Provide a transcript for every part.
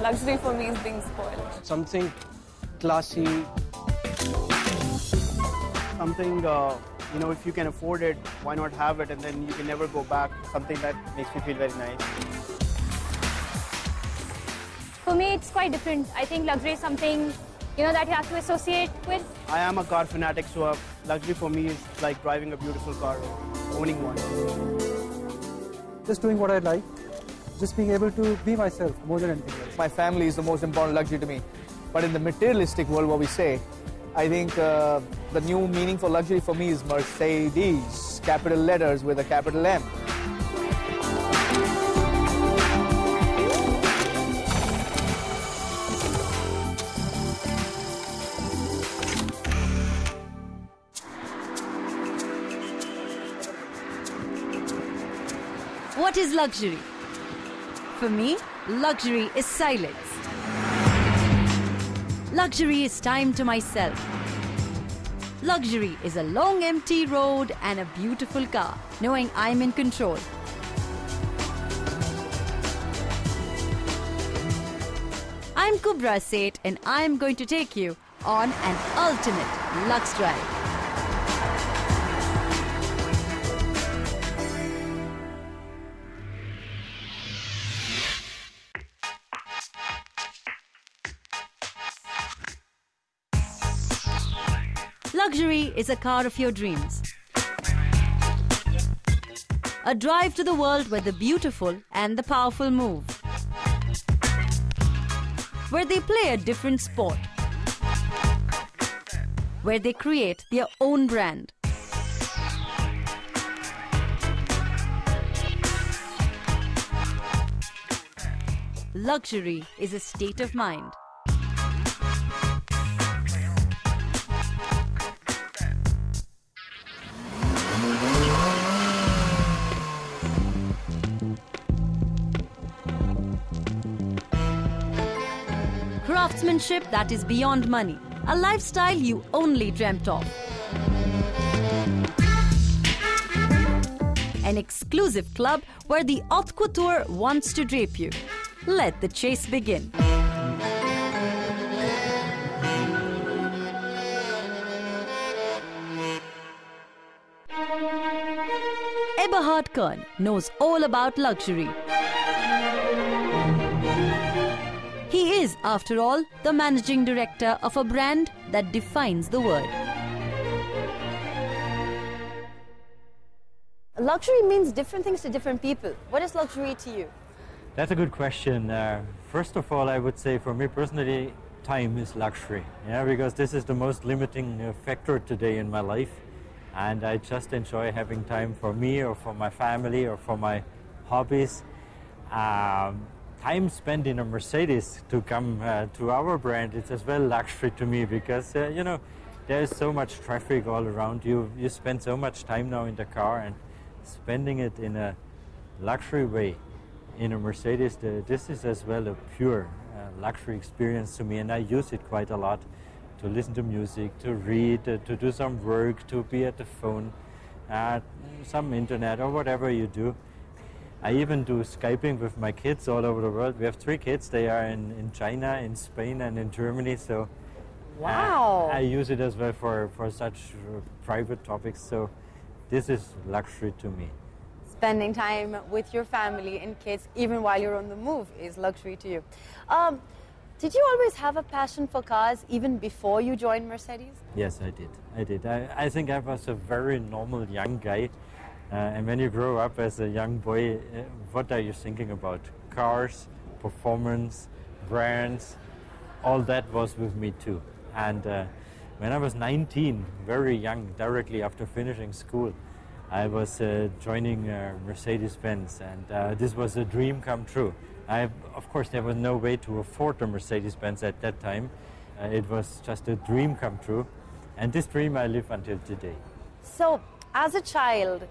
Luxury for me is being spoiled. Something classy. Something, if you can afford it, why not have it? And then you can never go back. Something that makes me feel very nice. For me, it's quite different. I think luxury is something, that you have to associate with. I am a car fanatic, so luxury for me is like driving a beautiful car or owning one. Just doing what I like. Just being able to be myself more than anything else. My family is the most important luxury to me. But in the materialistic world, what we say, I think the new meaning for luxury for me is Mercedes, capital letters with a capital M. What is luxury? For me, luxury is silence. Luxury is time to myself. Luxury is a long empty road and a beautiful car, knowing I'm in control. I'm Kubra Sait and I'm going to take you on an ultimate Luxe Drive. Luxury is a car of your dreams. A drive to the world where the beautiful and the powerful move. Where they play a different sport. Where they create their own brand. Luxury is a state of mind. Craftsmanship that is beyond money, a lifestyle you only dreamt of. An exclusive club where the haute couture wants to drape you. Let the chase begin. Eberhard Kern knows all about luxury. He is, after all, the managing director of a brand that defines the word. Luxury means different things to different people. What is luxury to you? That's a good question. First of all, I would say for me personally, time is luxury. Yeah, because this is the most limiting factor today in my life. And I just enjoy having time for me or for my family or for my hobbies. Time spent in a Mercedes to come to our brand is as well luxury to me because, there's so much traffic all around you. You spend so much time now in the car and spending it in a luxury way in a Mercedes, this is as well a pure luxury experience to me, and I use it quite a lot to listen to music, to read, to do some work, to be at the phone, some internet or whatever you do. I even do Skyping with my kids all over the world. We have 3 kids. They are in China, in Spain, and in Germany. So wow. I use it as well for such private topics. So this is luxury to me. Spending time with your family and kids, even while you're on the move, is luxury to you. Did you always have a passion for cars even before you joined Mercedes? Yes, I did. I think I was a very normal young guy. And when you grow up as a young boy, what are you thinking about? Cars, performance, brands, all that was with me too. And when I was 19, very young, directly after finishing school, I was joining Mercedes-Benz, and this was a dream come true. Of course, there was no way to afford a Mercedes-Benz at that time. It was just a dream come true, and this dream I live until today. So, as a child,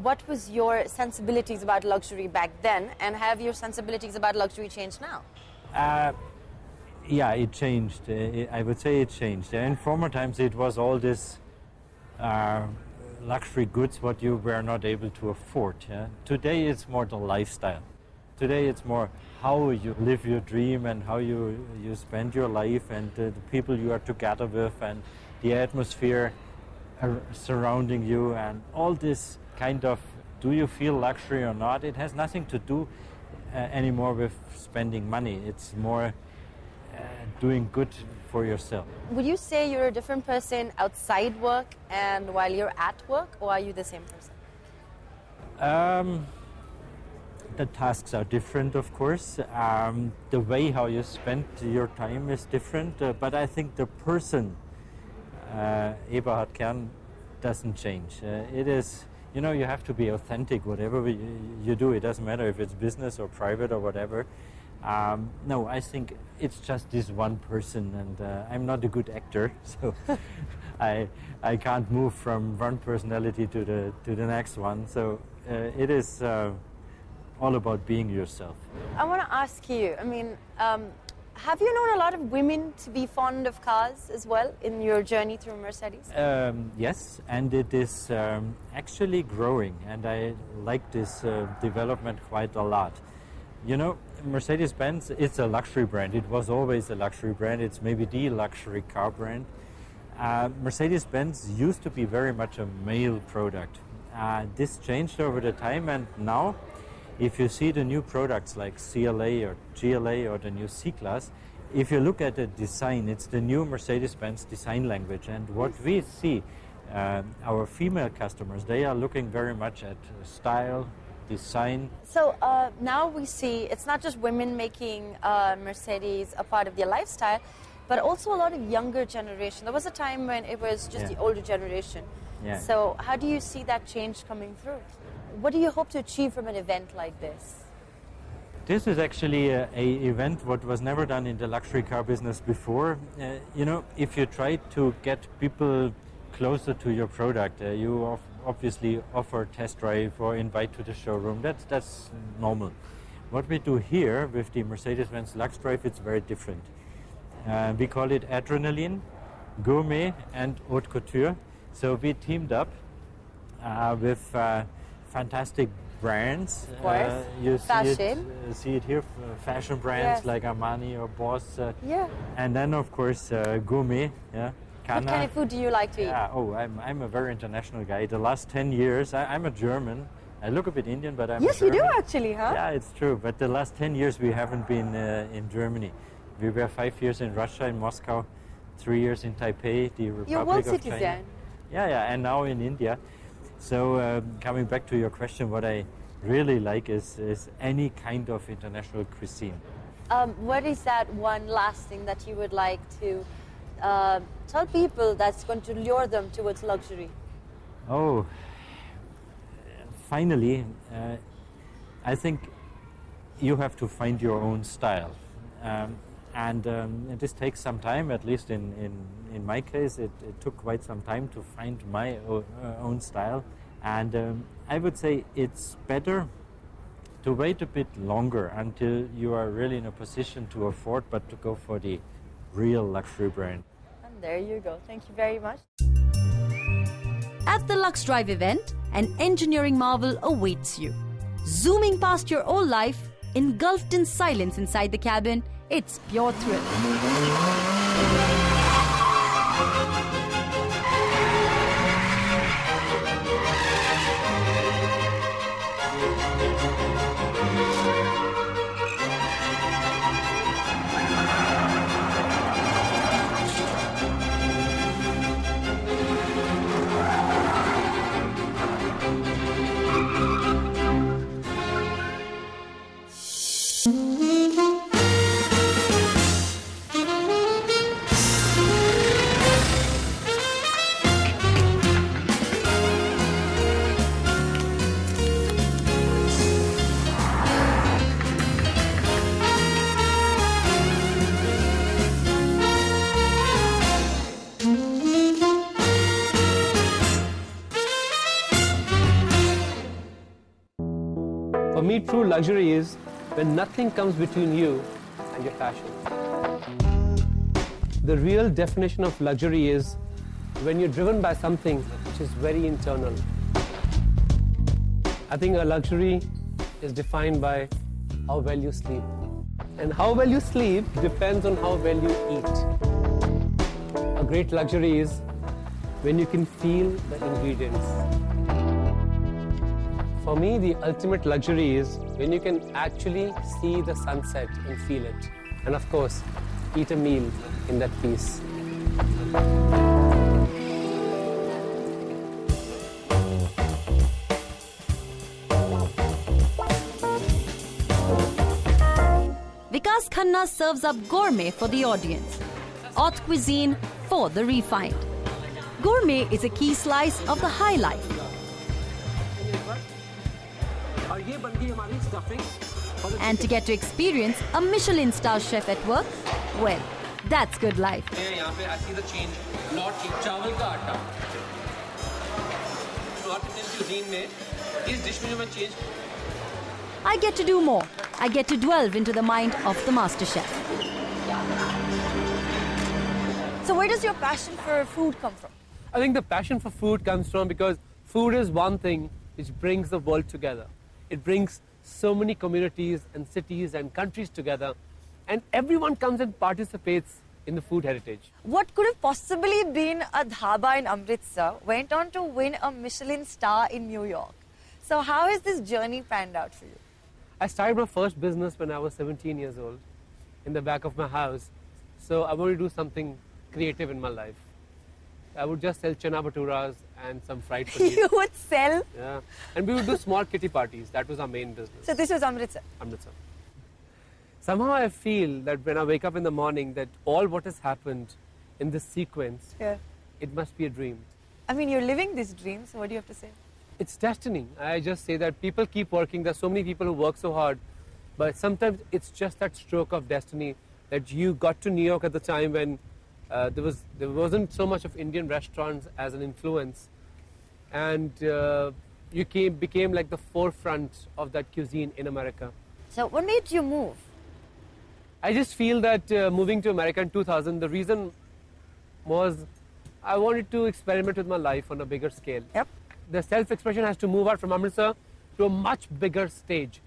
what was your sensibilities about luxury back then, and have your sensibilities about luxury changed now? Yeah, it changed. I would say it changed. In former times, it was all this luxury goods what you were not able to afford. Yeah? Today, it's more the lifestyle. Today it's more how you live your dream and how you spend your life and the people you are together with and the atmosphere surrounding you and all this kind of, do you feel luxury or not? It has nothing to do anymore with spending money. It's more doing good for yourself. Would you say you're a different person outside work and while you're at work, or are you the same person? The tasks are different, of course. The way how you spend your time is different, but I think the person, Eberhard Kern, doesn't change. It is, you know, you have to be authentic, whatever you do. It doesn't matter if it's business or private or whatever. No, I think it's just this one person, and I'm not a good actor, so I can't move from one personality to the next one. So it is all about being yourself. I want to ask you, I mean, have you known a lot of women to be fond of cars as well in your journey through Mercedes? Yes, and it is actually growing, and I like this development quite a lot. You know, Mercedes-Benz, it's a luxury brand. It was always a luxury brand. It's maybe the luxury car brand. Mercedes-Benz used to be very much a male product. This changed over the time, and now if you see the new products like CLA or GLA or the new C-Class, if you look at the design, it's the new Mercedes-Benz design language. And what we see, our female customers, they are looking very much at style, design. So now we see it's not just women making Mercedes a part of their lifestyle, but also a lot of younger generation. There was a time when it was just the older generation. Yeah. So how do you see that change coming through? What do you hope to achieve from an event like this? This is actually an event what was never done in the luxury car business before. You know, if you try to get people closer to your product, you obviously offer test drive or invite to the showroom. That's normal. What we do here with the Mercedes-Benz Luxe Drive, it's very different. We call it adrenaline, gourmet, and haute couture. So we teamed up with fantastic brands. Of course. You Fashion. See it here, fashion brands like Armani or Boss. And then, of course, gourmet. Yeah. What kind of food do you like to eat? Yeah, I'm a very international guy. The last 10 years, I'm a German. I look a bit Indian, but I'm Yes, a you German. do actually, huh? Yeah, it's true. But the last 10 years, we haven't been in Germany. We were 5 years in Russia, in Moscow, 3 years in Taipei, the Republic You're world of China. citizen. Yeah, and now in India. So coming back to your question, what I really like is any kind of international cuisine. What is that one last thing that you would like to tell people that's going to lure them towards luxury? Oh, finally, I think you have to find your own style. And this takes some time, at least in my case, it took quite some time to find my own style. And I would say it's better to wait a bit longer until you are really in a position to afford, but to go for the real luxury brand. And there you go. Thank you very much. At the Luxe Drive event, an engineering marvel awaits you. Zooming past your old life, engulfed in silence inside the cabin, it's pure thrill. For me, true luxury is when nothing comes between you and your passion. The real definition of luxury is when you're driven by something which is very internal. I think a luxury is defined by how well you sleep. And how well you sleep depends on how well you eat. A great luxury is when you can feel the ingredients. For me, the ultimate luxury is when you can actually see the sunset and feel it. And of course, eat a meal in that peace. Vikas Khanna serves up gourmet for the audience, haute cuisine for the refined. Gourmet is a key slice of the high life. And to get to experience a Michelin star chef at work, well, that's good life. I see the change, lot change, चावल का आटा. North Indian cuisine में इस dish में जो मैं change. I get to do more. I get to delve into the mind of the master chef. So where does your passion for food come from? I think the passion for food comes from because food is one thing which brings the world together. It brings so many communities and cities and countries together, and everyone comes and participates in the food heritage. What could have possibly been a dhaba in Amritsar went on to win a Michelin star in New York. So how has this journey panned out for you? I started my first business when I was 17 years old in the back of my house. So I wanted to do something creative in my life. I would just sell chana bhaturas and some fried paneer. You would sell? Yeah. And we would do small kitty parties. That was our main business. So this was Amritsar? Amritsar. Somehow I feel that when I wake up in the morning that all what has happened in this sequence, it must be a dream. I mean, you're living this dream, so what do you have to say? It's destiny. I just say that people keep working. There's so many people who work so hard. But sometimes it's just that stroke of destiny that you got to New York at the time when there wasn't so much of Indian restaurants as an influence. And you became like the forefront of that cuisine in America. So what made you move? I just feel that moving to America in 2000, the reason was I wanted to experiment with my life on a bigger scale. Yep. The self-expression has to move out from Amritsar to a much bigger stage.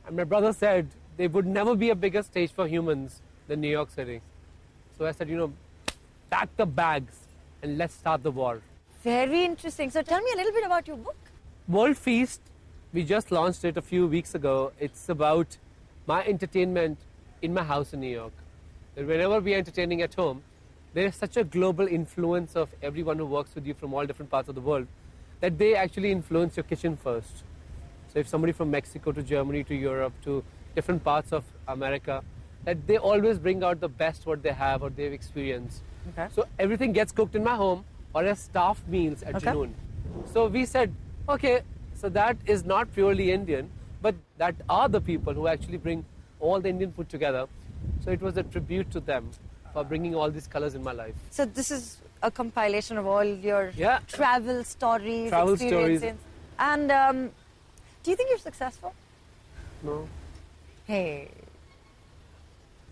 And my brother said there would never be a bigger stage for humans than New York City. So I said, pack the bags and let's start the war. Very interesting. So tell me a little bit about your book. World Feast, we just launched it a few weeks ago. It's about my entertainment in my house in New York. That whenever we are entertaining at home, there is such a global influence of everyone who works with you from all different parts of the world that they actually influence your kitchen first. So if somebody from Mexico to Germany to Europe to different parts of America, that they always bring out the best what they have or they've experienced. Okay. So everything gets cooked in my home or as staff meals at Junoon. So we said, okay, so that is not purely Indian, but that are the people who actually bring all the Indian food together. So it was a tribute to them for bringing all these colors in my life. So this is a compilation of all your travel stories, stories. And do you think you're successful? No. Hey.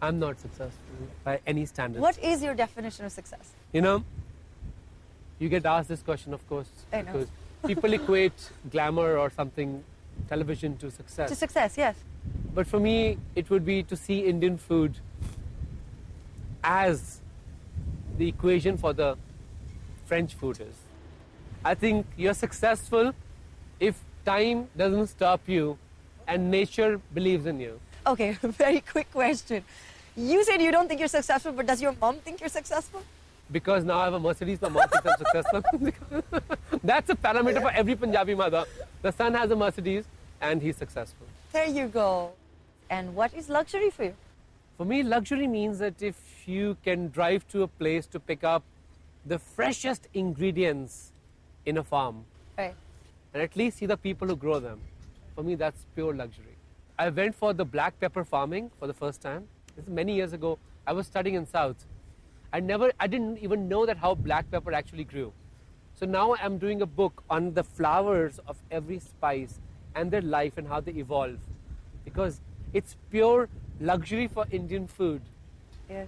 I'm not successful by any standards. What is your definition of success? You get asked this question, of course, I know. because people equate glamour or something, television, to success. To success, yes. But for me, it would be to see Indian food as the equation for the French food is. I think you're successful if time doesn't stop you and nature believes in you. Okay, very quick question. You said you don't think you're successful, but does your mom think you're successful? Because now I have a Mercedes, my mom thinks I'm successful. That's a parameter for every Punjabi mother. The son has a Mercedes and he's successful. There you go. And what is luxury for you? For me, luxury means that if you can drive to a place to pick up the freshest ingredients in a farm, Right. and at least see the people who grow them, for me, that's pure luxury. I went for the black pepper farming for the first time. This is many years ago. I was studying in South. I didn't even know that how black pepper actually grew. So now I'm doing a book on the flowers of every spice and their life and how they evolve. Because it's pure luxury for Indian food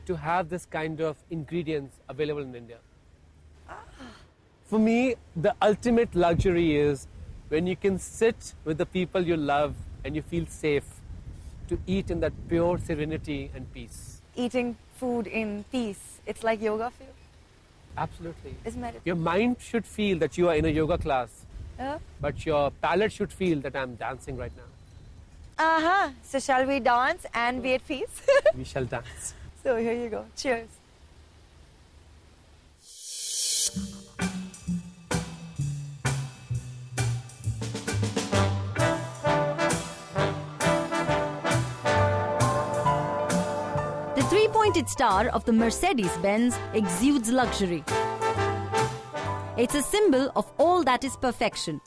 to have this kind of ingredients available in India. For me, the ultimate luxury is when you can sit with the people you love and you feel safe. to eat in that pure serenity and peace. Eating food in peace. It's like yoga for you? Absolutely. It's meditation. Your mind should feel that you are in a yoga class, Yeah. but your palate should feel that I'm dancing right now. Uh-huh. So shall we dance and be at peace? We shall dance. So here you go. Cheers. The three-pointed star of the Mercedes-Benz exudes luxury. It's a symbol of all that is perfection.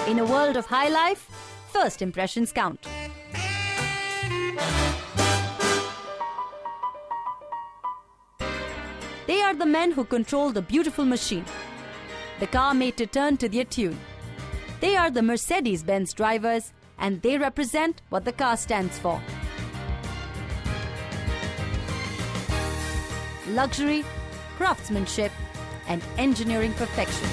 In a world of high life, first impressions count. They are the men who control the beautiful machine, the car made to turn to their tune. They are the Mercedes-Benz drivers, and they represent what the car stands for. Luxury, craftsmanship, and engineering perfection.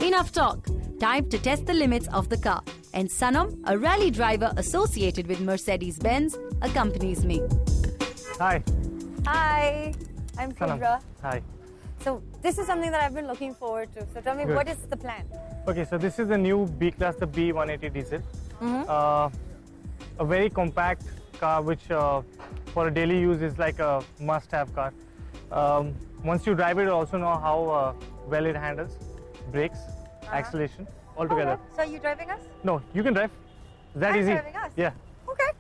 Enough talk. Time to test the limits of the car. And Sanam, a rally driver associated with Mercedes-Benz, accompanies me. Hi. Hi. I'm Salam. Kubra. Hi. So this is something that I've been looking forward to. So tell me, Good. what is the plan? Okay, so this is the new B-Class, the B180 diesel. A very compact car which for a daily use is like a must-have car. Once you drive it, you also know how well it handles, brakes, acceleration, all together. Okay. So are you driving us? No, you can drive. Is that I'm easy? driving us? Yeah. Okay.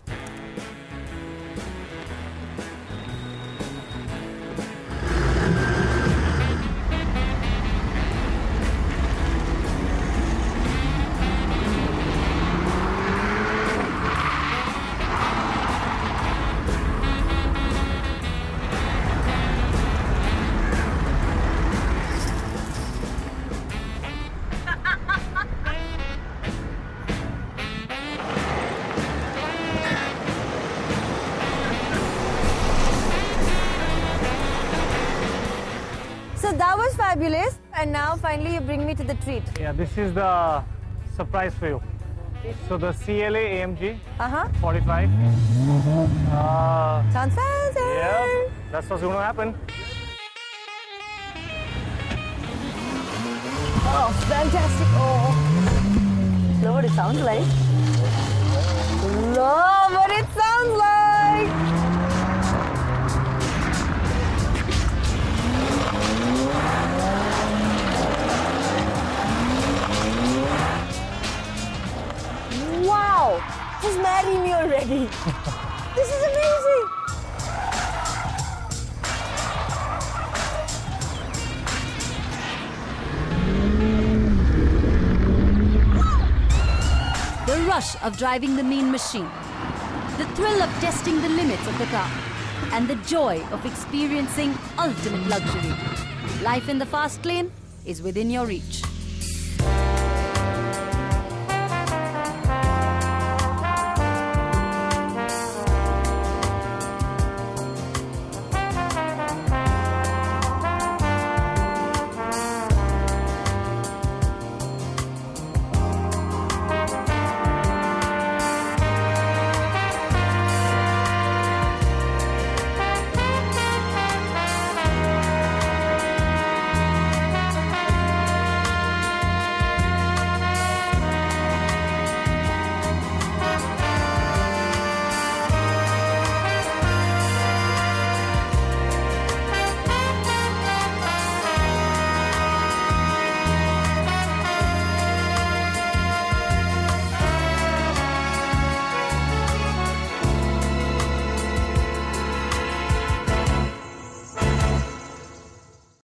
So that was fabulous, and now finally you bring me to the treat. Yeah, this is the surprise for you. So the CLA AMG 45. Sounds fancy. Yeah, that's what's going to happen. Oh, fantastic. Oh. Love what it sounds like. Love what it sounds like. Wow. Just marry me already. This is amazing. The rush of driving the mean machine, the thrill of testing the limits of the car, and the joy of experiencing ultimate luxury. Life in the fast lane is within your reach.